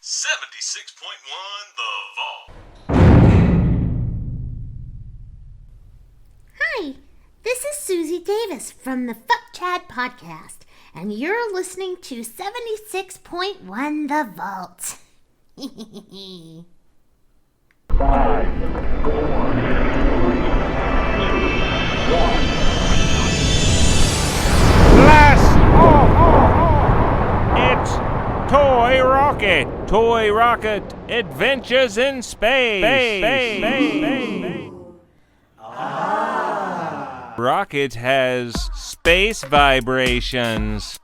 76.1 The Vault. Hi, this is Susie Davis from the Fuck Chad podcast, and you're listening to 76.1 The Vault. 5, 4, 3, 2, 1. Blast off! It's Toy Rocket! Toy Rocket Adventures in Space! Rocket has space vibrations.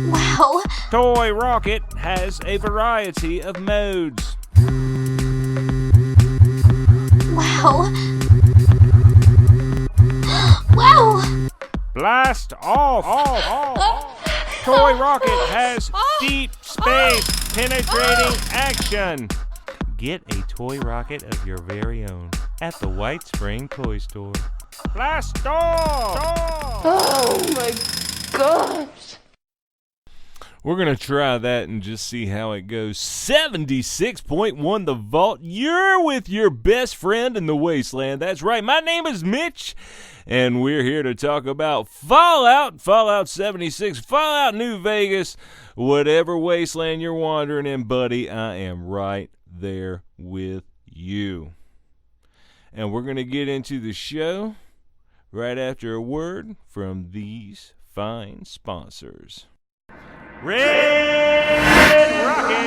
Wow. Toy Rocket has a variety of modes. Wow. Blast off! Toy Rocket has deep space penetrating action. Get a Toy Rocket of your very own at the White Spring Toy Store. Blast off! Oh my gosh! We're going to try that and just see how it goes. 76.1 The Vault. You're with your best friend in the wasteland. That's right. My name is Mitch, and we're here to talk about Fallout 76, Fallout New Vegas, whatever wasteland you're wandering in, buddy. I am right there with you. And we're going to get into the show right after a word from these fine sponsors. Red Rocket!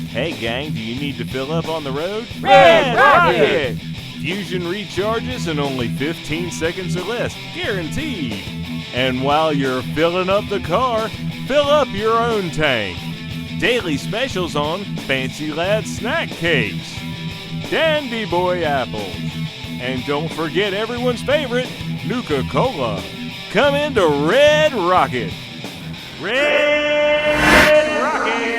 Hey gang, do you need to fill up on the road? Red Rocket! Fusion recharges in only 15 seconds or less, guaranteed. And while you're filling up the car, fill up your own tank. Daily specials on Fancy Lad snack cakes, Dandy Boy apples, and don't forget everyone's favorite, NUKA Cola. Come into Red Rocket. Red Rocket!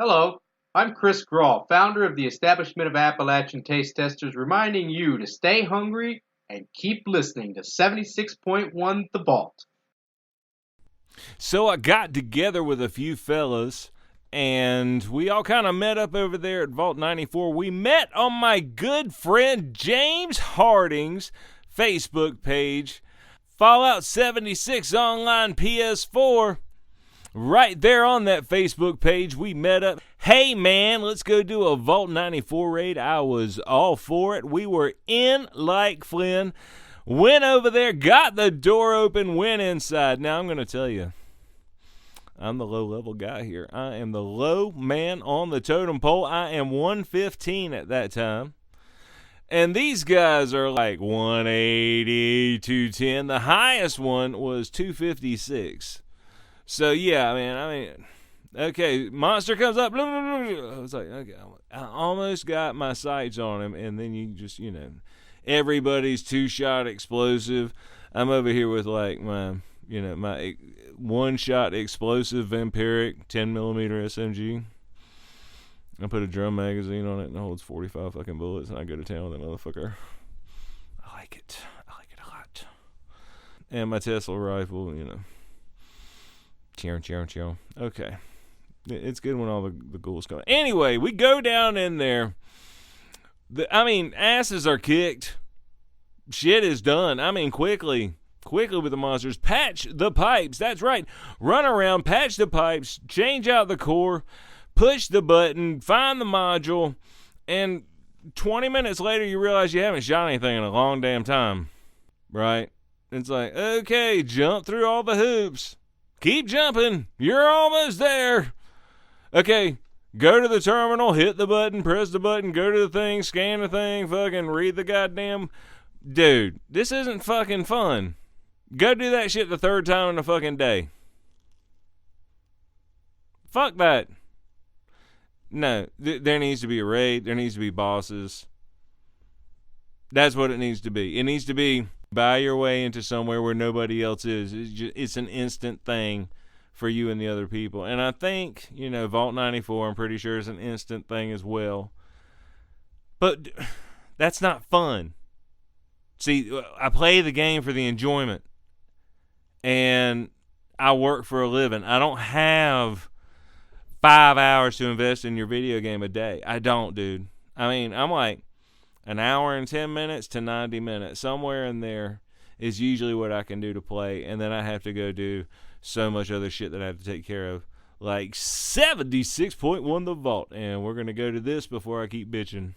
Hello, I'm Chris Grawl, founder of the Establishment of Appalachian Taste Testers, reminding you to stay hungry and keep listening to 76.1 The Vault. So I got together with a few fellas, and we all kind of met up over there at Vault 94. We met on my good friend James Harding's Facebook page, Fallout 76 Online PS4. Right there on that Facebook page, we met up. Hey man, let's go do a Vault 94 raid. I was all for it. We were in like Flynn. Went over there, got the door open, went inside. Now I'm going to tell you, I'm the low-level guy here. I am the low man on the totem pole. I am 115 at that time. And these guys are like 180, 210. The highest one was 256. So, yeah, I mean, okay, monster comes up. Blah, blah, blah. I was like, okay, I almost got my sights on him. And then you just, everybody's two-shot explosive. I'm over here with like my one-shot explosive vampiric 10mm SMG. I put a drum magazine on it and it holds 45 fucking bullets, and I go to town with that motherfucker. I like it a lot. And my Tesla rifle, Chow. Okay. It's good when all the ghouls come. Anyway, we go down in there. Asses are kicked. Shit is done. Quickly with the monsters. Patch the pipes. That's right. Run around, patch the pipes, change out the core, push the button, find the module, and 20 minutes later you realize you haven't shot anything in a long damn time. Right? It's like, okay, jump through all the hoops. Keep jumping. You're almost there. Okay, go to the terminal, hit the button, press the button, go to the thing, scan the thing, fucking read the goddamn... Dude, this isn't fucking fun. Go do that shit the third time in a fucking day. Fuck that. No, there needs to be a raid. There needs to be bosses. That's what it needs to be. It needs to be buy your way into somewhere where nobody else is. It's an instant thing for you and the other people. And I think, Vault 94, I'm pretty sure is an instant thing as well. But that's not fun. See, I play the game for the enjoyment. And I work for a living. I don't have 5 hours to invest in your video game a day. I don't, dude. I'm like an hour and 10 minutes to 90 minutes. Somewhere in there is usually what I can do to play. And then I have to go do so much other shit that I have to take care of. Like 76.1 the vault. And we're going to go to this before I keep bitching.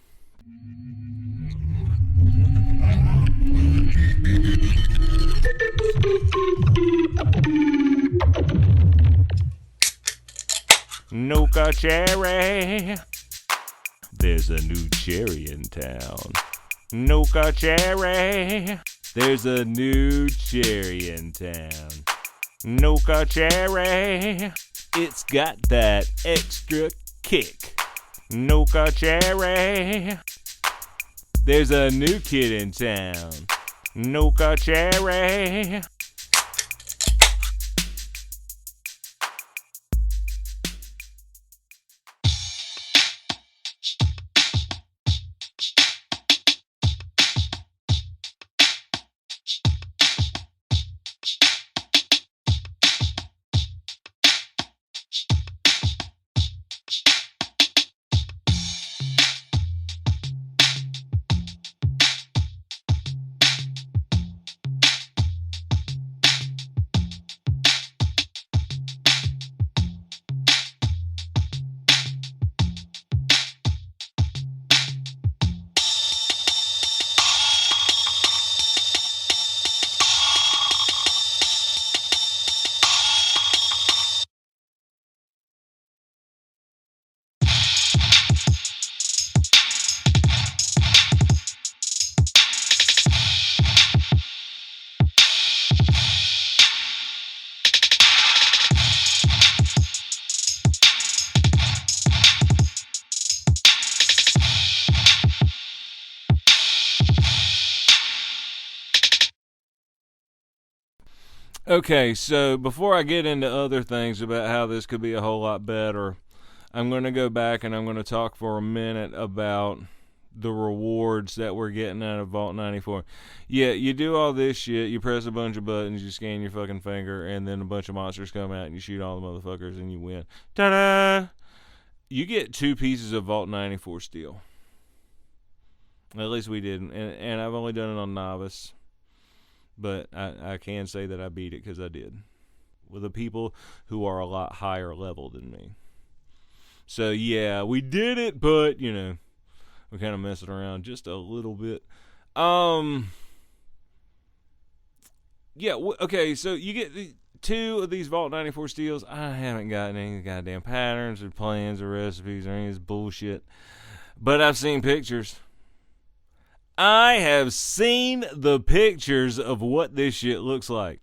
NUKA cherry. There's a new cherry in town. NUKA cherry. There's a new cherry in town. NUKA cherry. It's got that extra kick. NUKA cherry. There's a new kid in town. NUKA cherry. Okay, so before I get into other things about how this could be a whole lot better, I'm going to go back and I'm going to talk for a minute about the rewards that we're getting out of Vault 94. Yeah, you do all this shit, you press a bunch of buttons, you scan your fucking finger, and then a bunch of monsters come out and you shoot all the motherfuckers and you win. Ta-da! You get 2 pieces of Vault 94 steel. At least we did, and I've only done it on Novice. But I can say that I beat it because I did. With the people who are a lot higher level than me. So, yeah, we did it, but, we're kind of messing around just a little bit. Yeah, okay, so you get 2 of these Vault 94 steals, I haven't gotten any goddamn patterns or plans or recipes or any of this bullshit. But I've seen pictures. I have seen the pictures of what this shit looks like.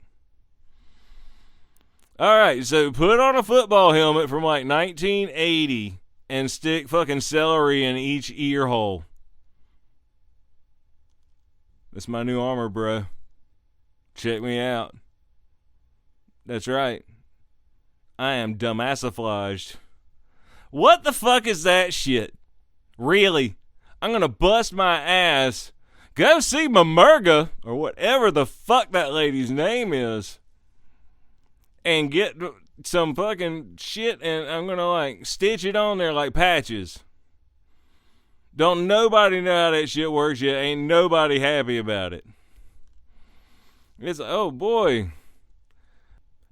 Alright, so put on a football helmet from like 1980 and stick fucking celery in each ear hole. That's my new armor, bro. Check me out. That's right. I am dumbassiflaged. What the fuck is that shit? Really? I'm gonna bust my ass. Go see Mamurga, or whatever the fuck that lady's name is, and get some fucking shit, and I'm gonna like stitch it on there like patches. Don't nobody know how that shit works yet. Ain't nobody happy about it. It's, oh boy.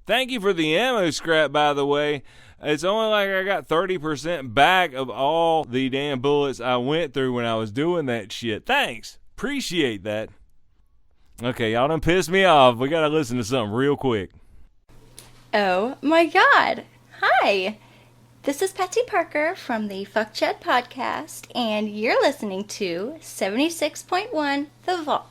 Thank you for the ammo scrap, by the way. It's only like I got 30% back of all the damn bullets I went through when I was doing that shit. Thanks. Appreciate that. Okay, y'all done pissed me off. We gotta listen to something real quick. Oh my god. Hi. This is Patsy Parker from the Fuck Chat podcast, and you're listening to 76.1 The Vault.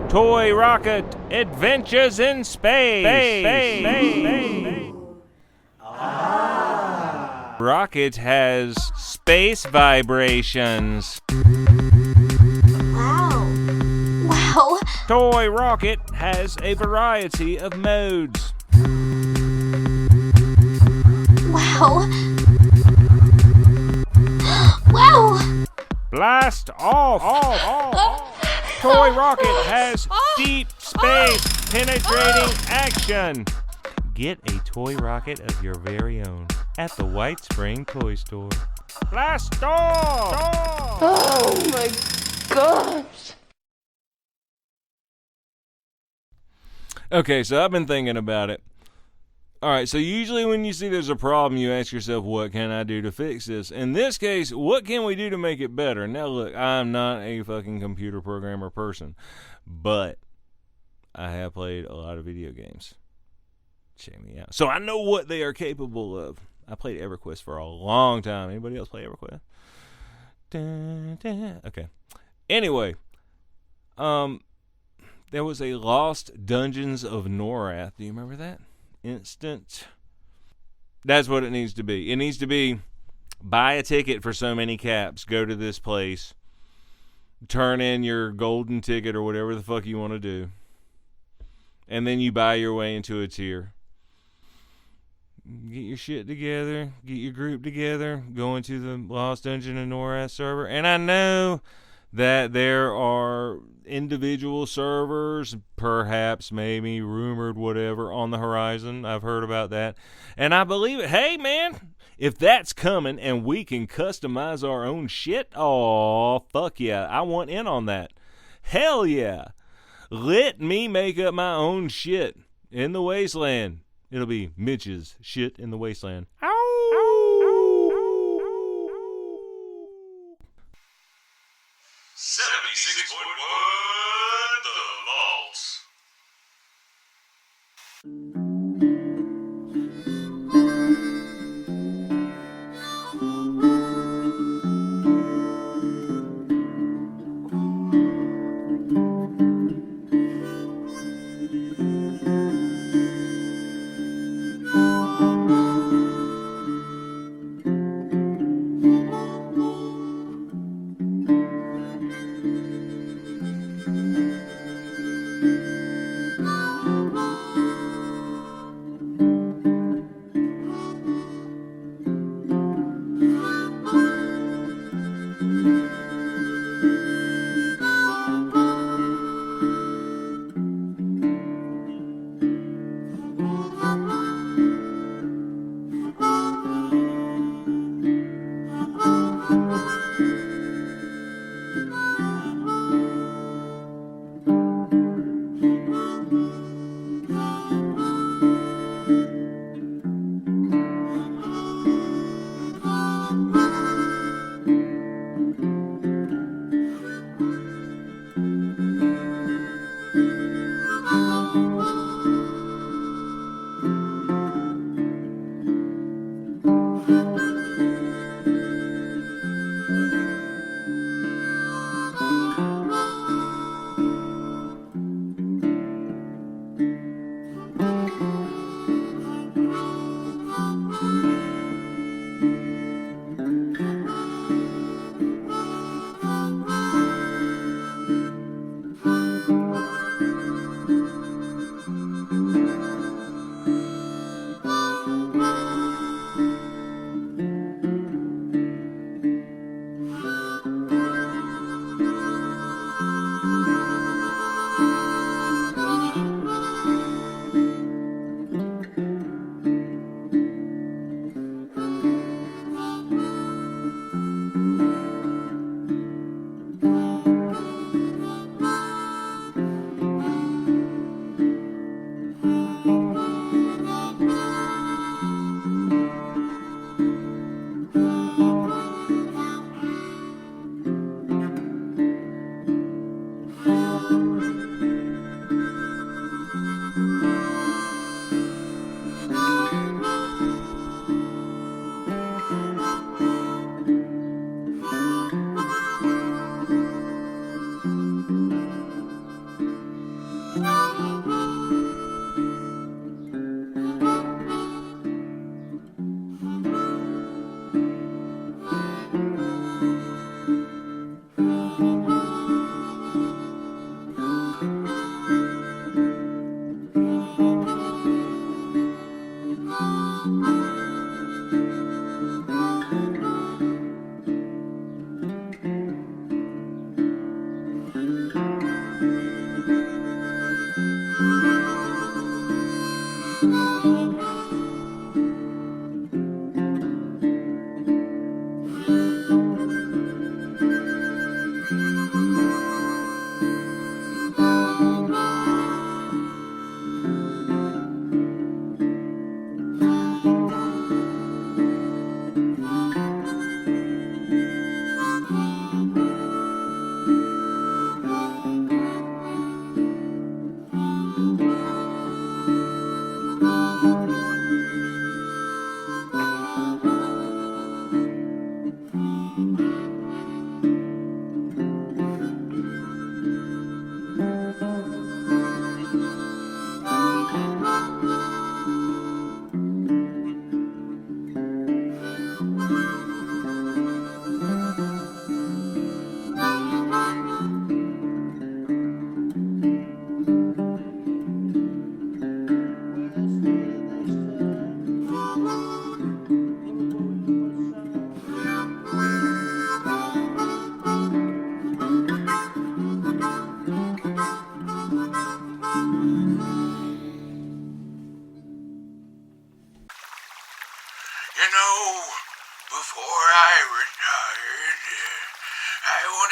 Toy Rocket Adventures in Space. Rocket has space vibrations. Wow. Toy Rocket has a variety of modes. Wow. Wow. Blast off. Toy Rocket has deep space penetrating action. Get a Toy Rocket of your very own at the White Spring Toy Store. Blast off! Oh my gosh. Okay, so I've been thinking about it. Alright, so usually when you see there's a problem, you ask yourself, what can I do to fix this? In this case, what can we do to make it better? Now look, I'm not a fucking computer programmer person, but I have played a lot of video games. Check me out. So I know what they are capable of. I played EverQuest for a long time. Anybody else play EverQuest? Okay. Anyway, there was a Lost Dungeons of Norath. Do you remember that? Instant. That's what it needs to be. It needs to be buy a ticket for so many caps, go to this place, turn in your golden ticket or whatever the fuck you want to do, and then you buy your way into a tier. get your shit together, get your group together, go into the Lost Dungeon and NORAD server. And I know that there are individual servers, perhaps, maybe, rumored, whatever, on the horizon. I've heard about that. And I believe it. Hey, man, if that's coming and we can customize our own shit, oh, fuck yeah, I want in on that. Hell yeah. Let me make up my own shit in the wasteland. It'll be Mitch's shit in the wasteland. Ow! 76.1 The Vault.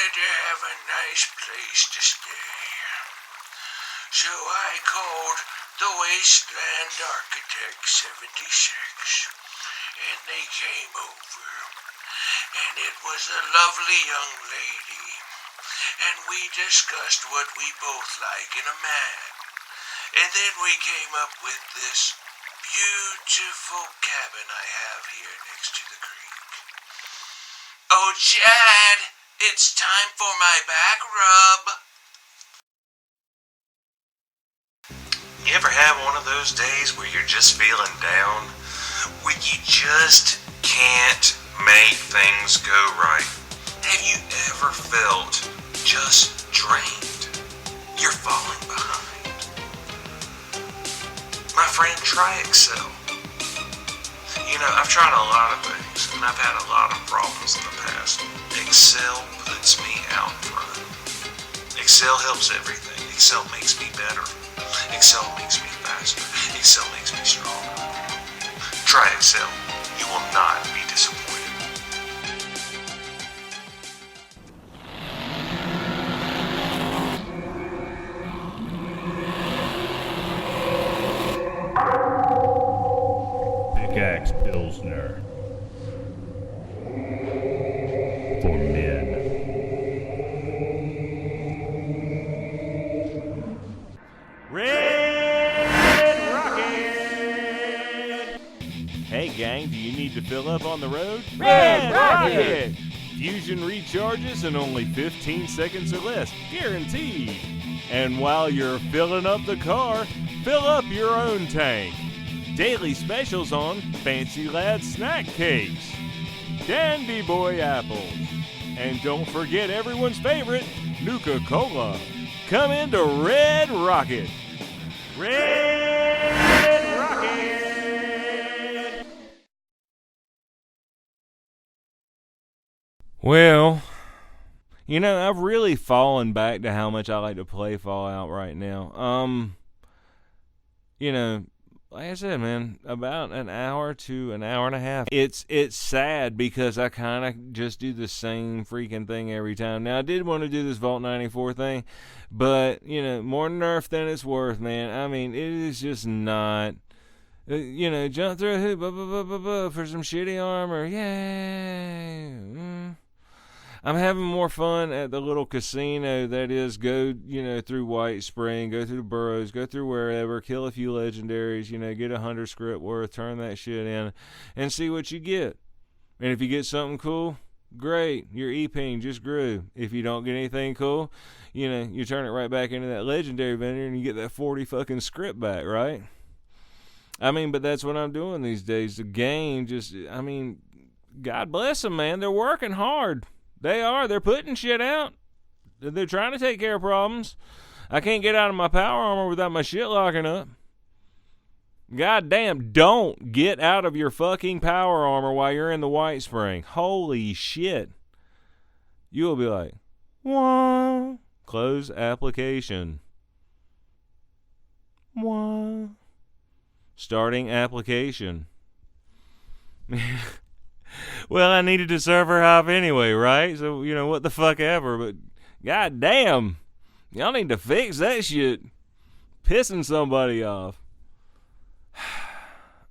wanted to have a nice place to stay. So I called the Wasteland Architect 76, and they came over. And it was a lovely young lady, and we discussed what we both like in a man. And then we came up with this beautiful cabin I have here next to the creek. Oh, Chad, it's time for my back rub. You ever have one of those days where you're just feeling down? Where you just can't make things go right? Have you ever felt just drained? You're falling behind. My friend, try Excel. You know, I've tried a lot of things, and I've had a lot of problems in the past. Excel puts me out front. Excel helps everything. Excel makes me better. Excel makes me faster. Excel makes me stronger. Try Excel. You will not be disappointed. Pickaxe Pilsner. For men. Red Rocket! Hey gang, do you need to fill up on the road? Red Rocket! Fusion recharges in only 15 seconds or less, guaranteed. And while you're filling up the car, fill up your own tank. Daily specials on Fancy Lad snack cakes, Dandy Boy apples, and don't forget everyone's favorite, NUKA Cola. Come into Red Rocket. Red Rocket! Well, you know, I've really fallen back to how much I like to play Fallout right now. You know, like I said, man, about an hour to an hour and a half. It's sad because I kind of just do the same freaking thing every time. Now, I did want to do this V94 thing, but, you know, more nerf than it's worth, man. I mean, it is just not, you know, jump through a hoop for some shitty armor. Yay. I'm having more fun at the little casino that is go, you know, through White Spring, go through the burrows, go through wherever, kill a few legendaries, you know, get 100 script worth, turn that shit in, and see what you get. And if you get something cool, great, your E-ping just grew. If you don't get anything cool, you know, you turn it right back into that legendary vendor and you get that 40 fucking script back, right? I mean, but that's what I'm doing these days. The game just, I mean, God bless them, man. They're working hard. They are. They're putting shit out. They're trying to take care of problems. I can't get out of my power armor without my shit locking up. God damn, don't get out of your fucking power armor while you're in the White Spring. Holy shit. You will be like, wah. Close application. Wah. Starting application. Well, I needed to server hop anyway, right? So, you know, what the fuck ever. But, god damn, y'all need to fix that shit. Pissing somebody off.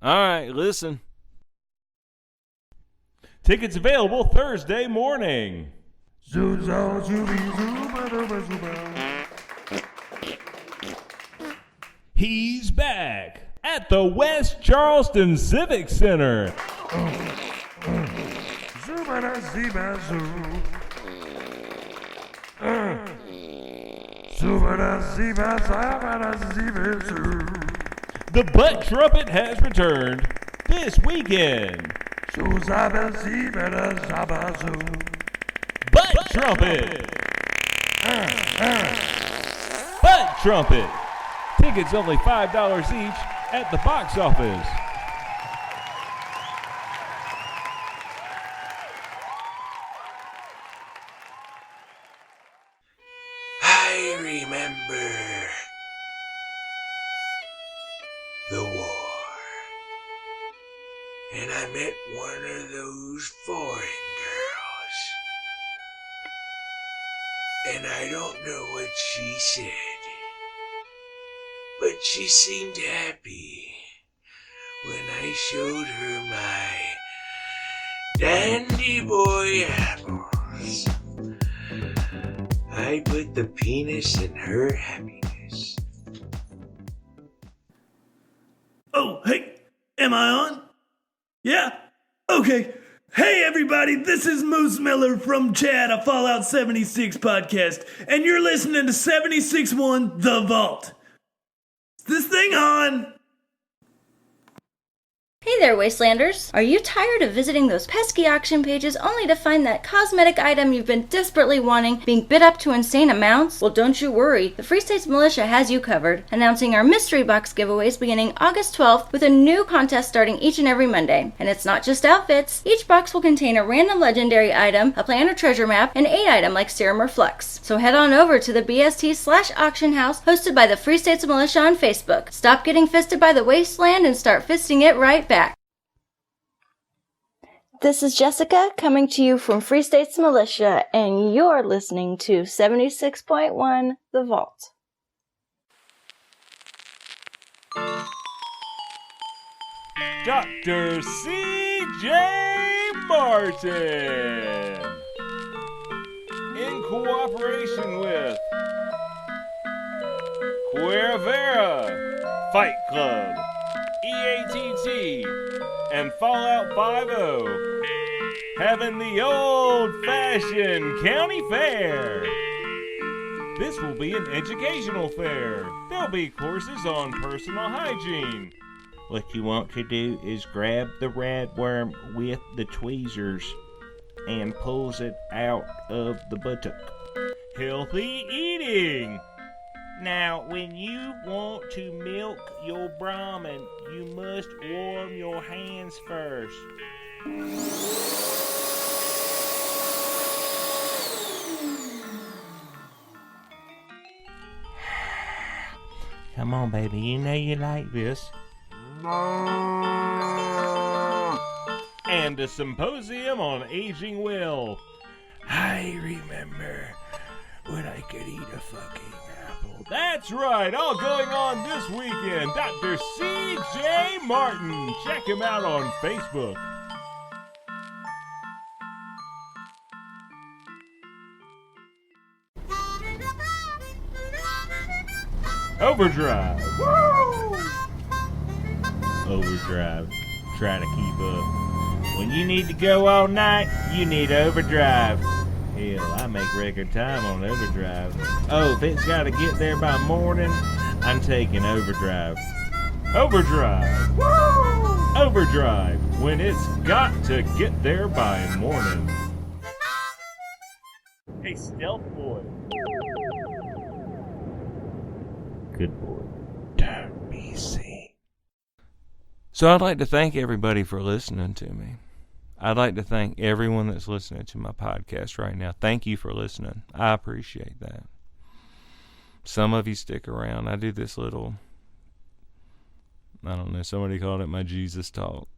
Alright, listen. Tickets available Thursday morning. He's back at the West Charleston Civic Center. The butt trumpet has returned this weekend. Butt trumpet. Butt trumpet. Tickets only $5 each at the box office. I remember the war, and I met one of those foreign girls. and I don't know what she said, but she seemed happy when I showed her my dandy boy apples. I put the penis in her happiness. Oh, hey, am I on? Yeah? Okay. Hey, everybody, this is Moose Miller from Chad, a Fallout 76 podcast, and you're listening to 76.1 The Vault. Is this thing on? Hey there, Wastelanders! Are you tired of visiting those pesky auction pages only to find that cosmetic item you've been desperately wanting being bid up to insane amounts? Well, don't you worry. The Free States Militia has you covered, announcing our mystery box giveaways beginning August 12th with a new contest starting each and every Monday. And it's not just outfits. Each box will contain a random legendary item, a plan or treasure map, and an 8 item like Serum or Flux. So head on over to the BST/auction house hosted by the Free States Militia on Facebook. Stop getting fisted by the wasteland and start fisting it right back. This is Jessica coming to you from Free States Militia, and you're listening to 76.1 The Vault. Dr. C.J. Martin, in cooperation with Cuervera, Fight Club, EATT, and Fallout 5.0, having the old-fashioned county fair. This will be an educational fair. There'll be courses on personal hygiene. What you want to do is grab the radworm with the tweezers and pulls it out of the buttock. Healthy eating. Now, when you want to milk your Brahmin, you must warm your hands first. Come on, baby, you know you like this. And a symposium on aging well. I remember when I could eat a fucking apple. That's right, all going on this weekend. Dr. C.J. Martin. Check him out on Facebook. Overdrive. Woo! Overdrive. Try to keep up. When you need to go all night, you need overdrive. Hell, I make record time on overdrive. Oh, if it's got to get there by morning, I'm taking overdrive. Overdrive. Woo! Overdrive. When it's got to get there by morning. Hey, Stealth Boy. Good boy. Don't be seen. So I'd like to thank everybody for listening to me. I'd like to thank everyone that's listening to my podcast right now. Thank you for listening. I appreciate that. Some of you stick around. I do this little, I don't know, somebody called it my Jesus talk.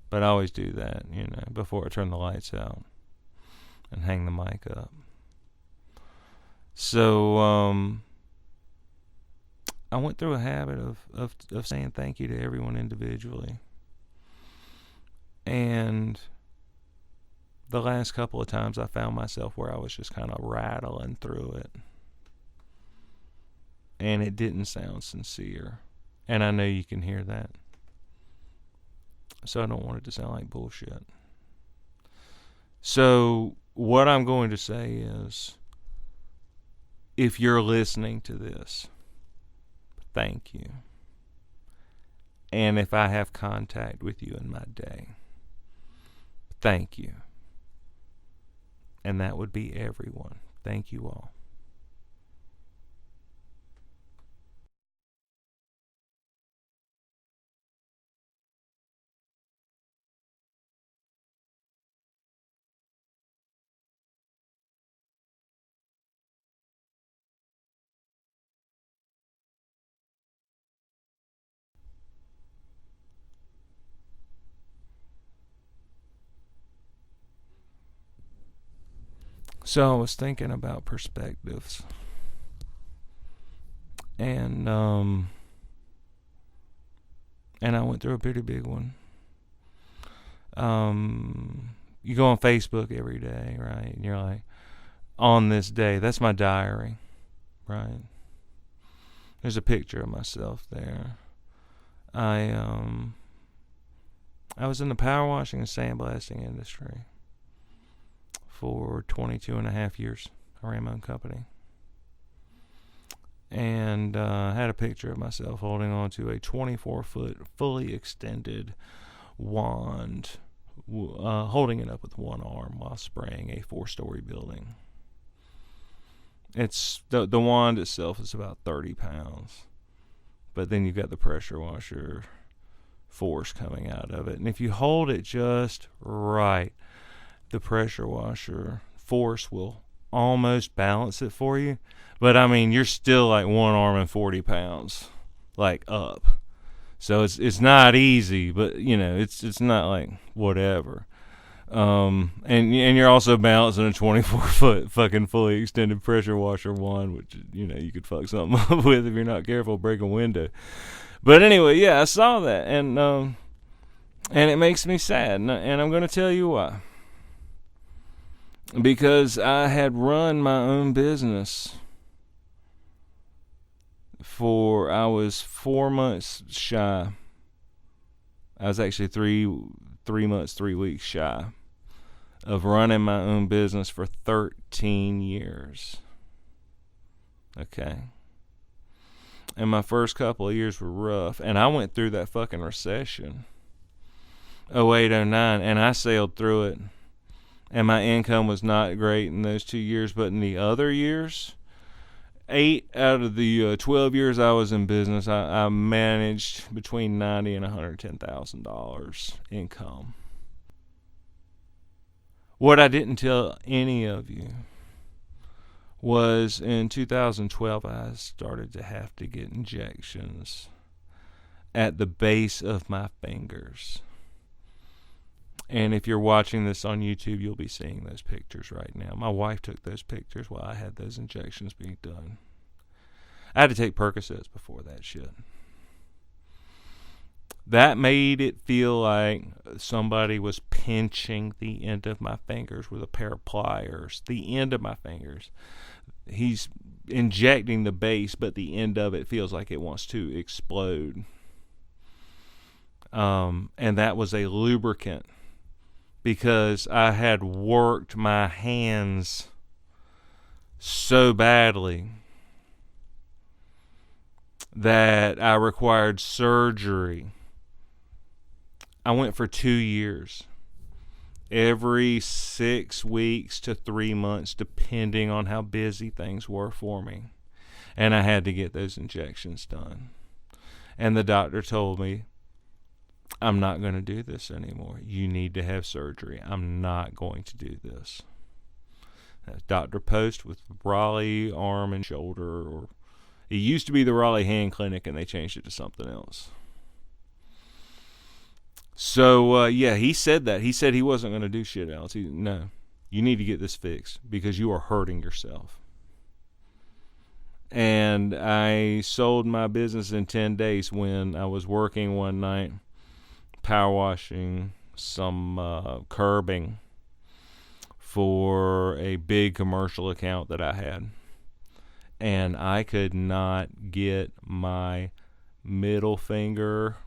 But I always do that, before I turn the lights out and hang the mic up. So, I went through a habit of saying thank you to everyone individually. And the last couple of times I found myself where I was just kind of rattling through it. And it didn't sound sincere. And I know you can hear that. So I don't want it to sound like bullshit. So what I'm going to say is, if you're listening to this, thank you. And if I have contact with you in my day, thank you. And that would be everyone. Thank you all. So I was thinking about perspectives. And I went through a pretty big one. You go on Facebook every day, right? And you're like, on this day, that's my diary, right? There's a picture of myself there. I was in the power washing and sandblasting industry for 22 and a half years. I ran my own company. And I had a picture of myself holding on to a 24-foot fully extended wand, holding it up with one arm while spraying a 4-story building. It's the wand itself is about 30 pounds, but then you've got the pressure washer force coming out of it. And if you hold it just right, the pressure washer force will almost balance it for you. But I mean, you're still like one arm and 40 pounds, like up. So it's not easy, but you know, it's not like whatever. And you're also balancing a 24-foot fucking fully extended pressure washer wand, which, you know, you could fuck something up with if you're not careful, break a window. But anyway, yeah, I saw that, and it makes me sad, and I'm going to tell you why. Because I had run my own business I was 4 months shy. I was actually three months, 3 weeks shy of running my own business for 13 years. Okay. And my first couple of years were rough. And I went through that fucking recession. 08, 09. And I sailed through it. And my income was not great in those 2 years. But in the other years, 8 out of the 12 years I was in business, I managed between $90,000 and $110,000 income. What I didn't tell any of you was in 2012 I started to have to get injections at the base of my fingers. And if you're watching this on YouTube, you'll be seeing those pictures right now. My wife took those pictures while I had those injections being done. I had to take Percocets before that shit. That made it feel like somebody was pinching the end of my fingers with a pair of pliers. The end of my fingers. He's injecting the base, but the end of it feels like it wants to explode. And that was a lubricant. Because I had worked my hands so badly that I required surgery. I went for 2 years. Every 6 weeks to 3 months, depending on how busy things were for me. And I had to get those injections done. And the doctor told me, I'm not going to do this anymore. You need to have surgery. I'm not going to do this. That's Dr. Post with Raleigh Arm and Shoulder, or it used to be the Raleigh Hand Clinic, and they changed it to something else. So, yeah, he said that. He said he wasn't going to do shit else. No, you need to get this fixed because you are hurting yourself. And I sold my business in 10 days when I was working one night, power washing, some curbing for a big commercial account that I had. And I could not get my middle finger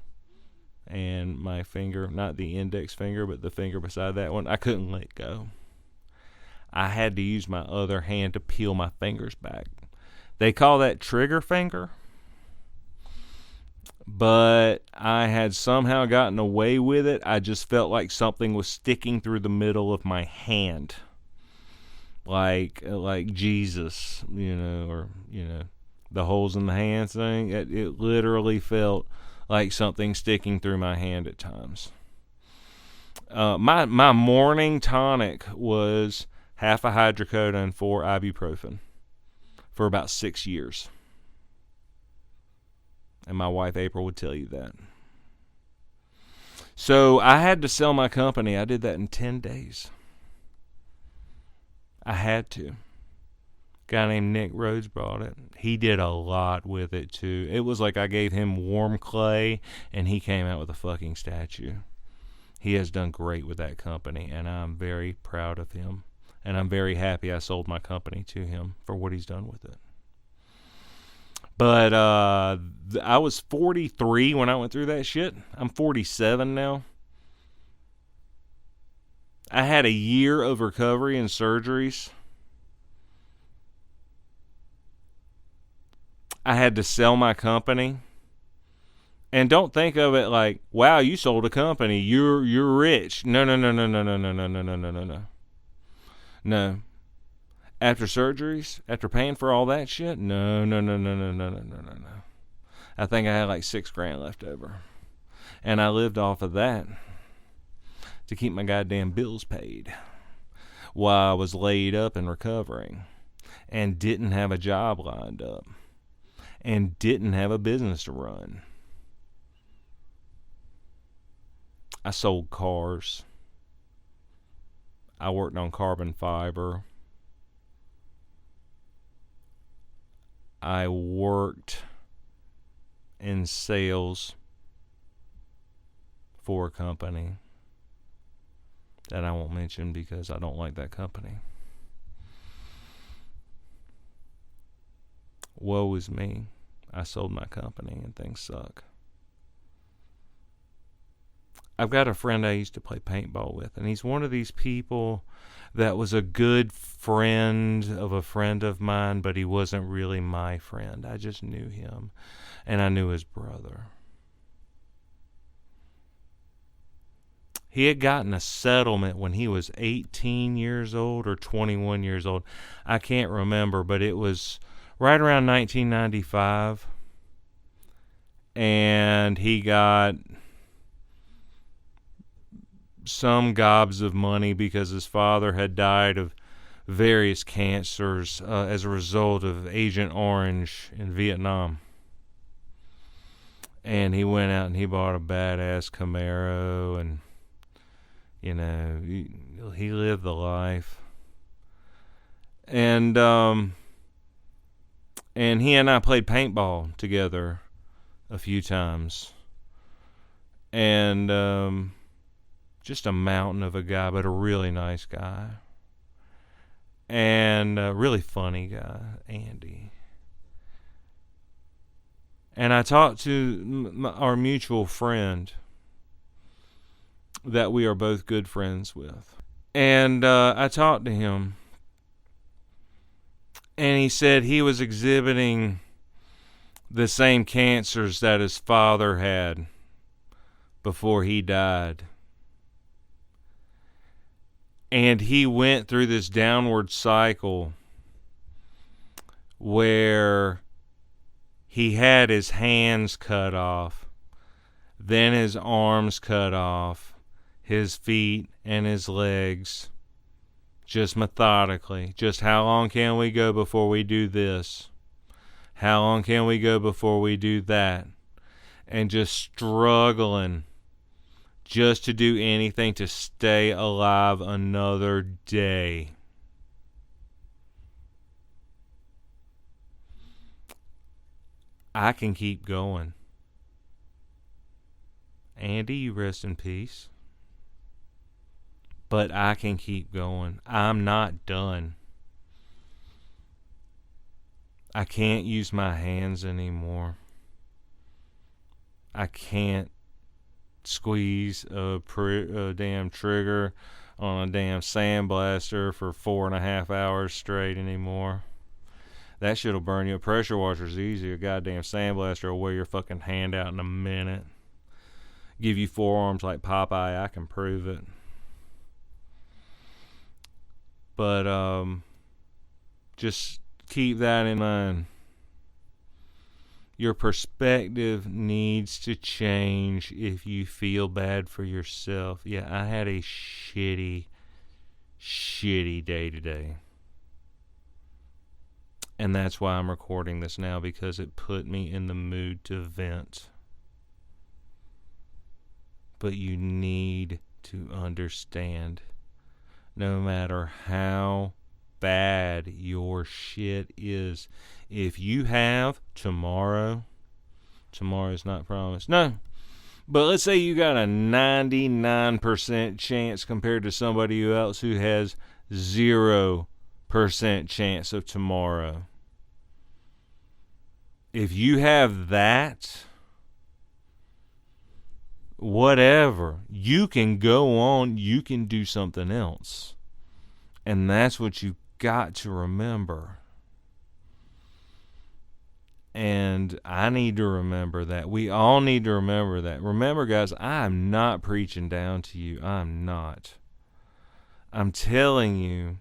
and my finger, not the index finger, but the finger beside that one, I couldn't let go. I had to use my other hand to peel my fingers back. They call that trigger finger. But I had somehow gotten away with it. I just felt like something was sticking through the middle of my hand. Like Jesus, or the holes in the hand thing. It literally felt like something sticking through my hand at times. My morning tonic was half a hydrocodone, 4 ibuprofen for about 6 years. And my wife April would tell you that. So I had to sell my company. I did that in 10 days. I had to. Guy named Nick Rhodes brought it. He did a lot with it too. It was like I gave him warm clay and he came out with a fucking statue. He has done great with that company and I'm very proud of him. And I'm very happy I sold my company to him for what he's done with it. But I was 43 when I went through that shit. I'm 47 now. I had a year of recovery and surgeries. I had to sell my company. And don't think of it like, wow, you sold a company. You're rich. No. No. After surgeries, after paying for all that shit, no. I think I had like $6,000 left over. And I lived off of that to keep my goddamn bills paid while I was laid up and recovering and didn't have a job lined up and didn't have a business to run. I sold cars. I worked on carbon fiber. I worked in sales for a company that I won't mention because I don't like that company. Woe is me. I sold my company and things suck. I've got a friend I used to play paintball with, and he's one of these people that was a good friend of mine, but he wasn't really my friend. I just knew him, and I knew his brother. He had gotten a settlement when he was 18 years old or 21 years old. I can't remember, but it was right around 1995, and he got some gobs of money because his father had died of various cancers as a result of Agent Orange in Vietnam. And he went out and he bought a badass Camaro, and you know, he lived the life. And he and I played paintball together a few times. And just a mountain of a guy, but a really nice guy. And a really funny guy, Andy. And I talked to our mutual friend that we are both good friends with. And I talked to him. And he said he was exhibiting the same cancers that his father had before he died. And he went through this downward cycle where he had his hands cut off, then his arms cut off, his feet and his legs, just methodically. Just how long can we go before we do this? How long can we go before we do that? And just struggling just to do anything to stay alive another day. I can keep going. Andy, you rest in peace. But I can keep going. I'm not done. I can't use my hands anymore. I can't squeeze a damn trigger on a damn sandblaster for 4.5 hours straight anymore. That shit'll burn you. A pressure washer's easy. A goddamn sandblaster will wear your fucking hand out in a minute. Give you forearms like Popeye. I can prove it. But just keep that in mind. Your perspective needs to change if you feel bad for yourself. Yeah, I had a shitty day today. And that's why I'm recording this now, because it put me in the mood to vent. But you need to understand, no matter how bad your shit is. If you have tomorrow's not promised. No. But let's say you got a 99% chance compared to somebody else who has 0% chance of tomorrow. If you have that, whatever, you can go on, you can do something else. And that's what you got to remember. And I need to remember that. We all need to remember that. Remember, guys, I'm not preaching down to you. I'm not. I'm telling you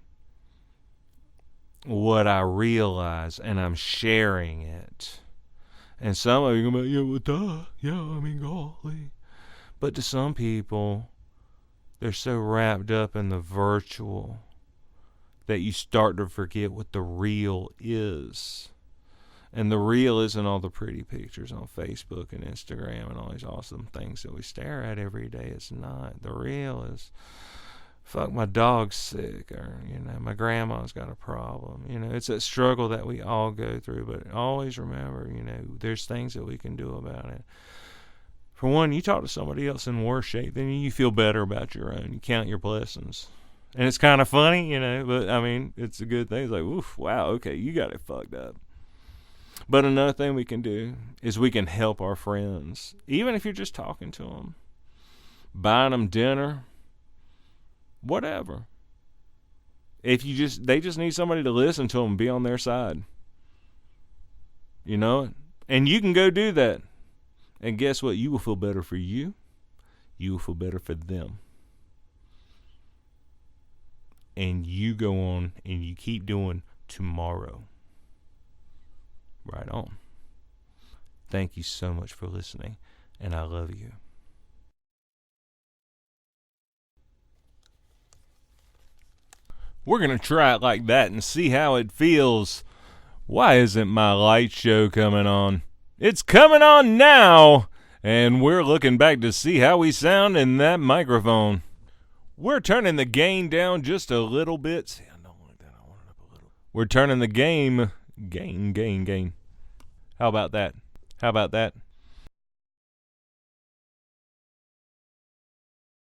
what I realize, and I'm sharing it. And some of you are going to be like, yeah, well, duh. Yeah, I mean, golly. But to some people, they're so wrapped up in the virtual that you start to forget what the real is. And the real isn't all the pretty pictures on Facebook and Instagram and all these awesome things that we stare at every day. It's not. The real is, fuck, my dog's sick, or, my grandma's got a problem. It's a struggle that we all go through, but always remember, there's things that we can do about it. For one, you talk to somebody else in worse shape, then you feel better about your own. You count your blessings. And it's kind of funny, but I mean, it's a good thing. It's like, oof, wow, okay, you got it fucked up. But another thing we can do is we can help our friends, even if you're just talking to them, buying them dinner, whatever. If they just need somebody to listen to them and be on their side. And you can go do that. And guess what? You will feel better for you. You will feel better for them. And you go on and you keep doing tomorrow. Right on. Thank you so much for listening, and I love you. We're going to try it like that and see how it feels. Why isn't my light show coming on? It's coming on now, and we're looking back to see how we sound in that microphone. We're turning the gain down just a little bit. See, I don't like that. I want it up a little. We're turning the gain. How about that?